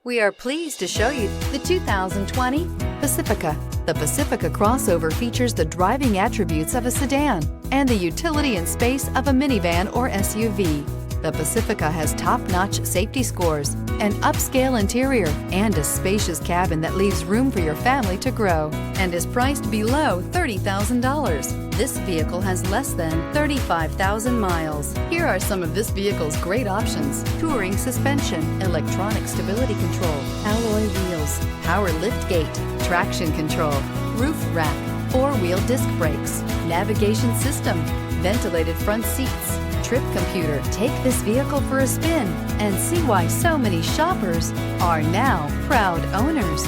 We are pleased to show you the 2020 Pacifica. The Pacifica crossover features the driving attributes of a sedan and the utility and space of a minivan or SUV. The Pacifica has top-notch safety scores, an upscale interior, and a spacious cabin that leaves room for your family to grow, and is priced below $30,000. This vehicle has less than 35,000 miles. Here are some of this vehicle's great options: touring suspension, electronic stability control, alloy wheels, power liftgate, traction control, roof rack, four-wheel disc brakes, navigation system, ventilated front seats, trip computer. Take this vehicle for a spin and see why so many shoppers are now proud owners.